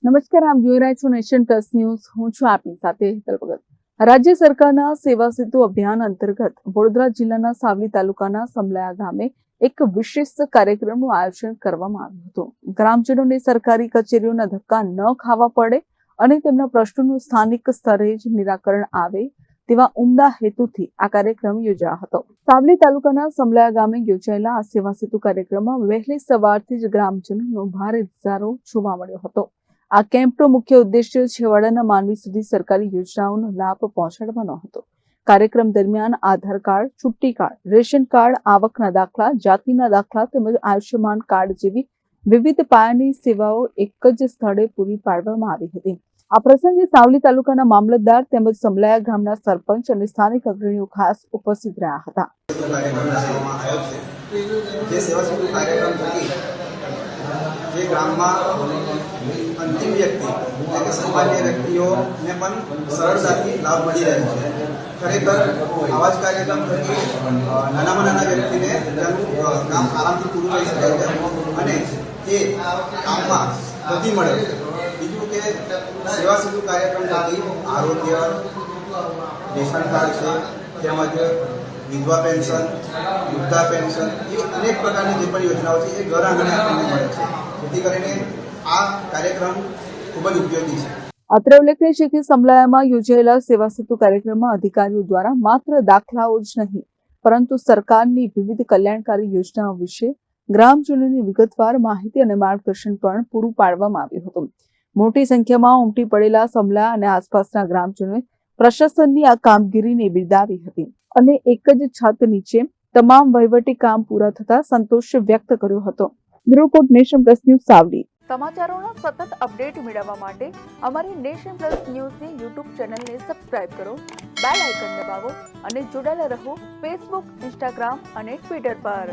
નમસ્કાર, આપ જોઈ રહ્યા છો નેશન પ્લસ ન્યૂઝ. હું છું આપની સાથે હેતલ ભગત. રાજ્ય સરકારના સેવા સેતુ અભિયાન અંતર્ગત વડોદરા જિલ્લાના સાવલી તાલુકાના સમલાયા ગામે એક વિશેષ કાર્યક્રમનું આયોજન કરવામાં આવ્યું હતું. ગ્રામજનોને સરકારી કચેરીઓના ધક્કા ન ખાવા પડે અને તેમના પ્રશ્નોનું સ્થાનિક સ્તરે જ નિરાકરણ આવે તેવા ઉમદા હેતુથી આ કાર્યક્રમ યોજાયો હતો. સાવલી તાલુકાના સમલાયા ગામે યોજાયેલા આ સેવા સેતુ કાર્યક્રમમાં વહેલી સવારથી જ ગ્રામજનોનો ભારે ધસારો જોવા મળ્યો હતો. આ કેમ્પનો મુખ્ય ઉદ્દેશ્ય છેવાડાના માનવી સુધી સરકારી યોજનાઓનો લાભ પહોંચાડવાનો હતો. કાર્યક્રમ દરમિયાન આધાર કાર્ડ, ચૂંટણી કાર્ડ, રેશન કાર્ડ, આવકના દાખલા, જાતિના દાખલા તેમજ આયુષ્યમાન કાર્ડ જેવી વિવિધ પાયાની સેવાઓ એક જ સ્થળે પૂરી પાડવામાં આવી હતી. આ પ્રસંગે સાવલી તાલુકાના મામલતદાર તેમજ સમલાયા ગામના સરપંચ અને સ્થાનિક અગ્રણીઓ ખાસ ઉપસ્થિત રહ્યા હતા. જે ગામમાં અંતિમ વ્યક્તિ એટલે કે સામાન્ય વ્યક્તિઓને પણ સરળતાથી લાભ મળી રહ્યો છે. ખરેખર આવા જ કાર્યક્રમ થકી નાનામાં નાના વ્યક્તિને તેનું કામ આરામથી પૂરું થઈ શકે છે અને તે કામમાં ગતિ મળે છે. બીજું કે સેવા સેતુ કાર્યક્રમ થકી આરોગ્ય, રેશન કાર્ડ છે, તેમજ વિધવા પેન્શન, વૃદ્ધા પેન્શન એવી અનેક પ્રકારની જે પણ યોજનાઓ છે એ ઘર આંગણે આપણને મળે છે. જેથી કરીને આ કાર્યક્રમ ખૂબ જ ઉપયોગી છે. અત્રે ઉલ્લેખનીય છે કે સમલાયામાં યોજાયેલા સેવા સેતુ કાર્યક્રમમાં અધિકારીઓ દ્વારા માત્ર દાખલાઓ જ નહીં પરંતુ સરકારની વિવિધ કલ્યાણકારી યોજનાઓ વિશે ગ્રામજનોની વિગતવાર માહિતી અને માર્ગદર્શન પણ પૂરું પાડવામાં આવ્યું હતું. મોટી સંખ્યામાં ઉમટી પડેલા સમલાયા અને આસપાસના ગ્રામજનોએ પ્રશાસનની આ કામગીરીને બિરદાવી હતી અને એક જ છત નીચે તમામ વહીવટી કામ પૂરા થતા સંતોષ વ્યક્ત કર્યો હતો. Bureau report, Nation Plus News, Savli. સમાચારોના સતત અપડેટ મેળવવા માટે અમારી નેશન પ્લસ ન્યૂઝની યુટ્યુબ ચેનલને સબસ્ક્રાઇબ કરો, બેલ આઇકન દબાવો અને જોડાયેલા રહો ફેસબુક, ઇન્સ્ટાગ્રામ અને ટ્વિટર પર.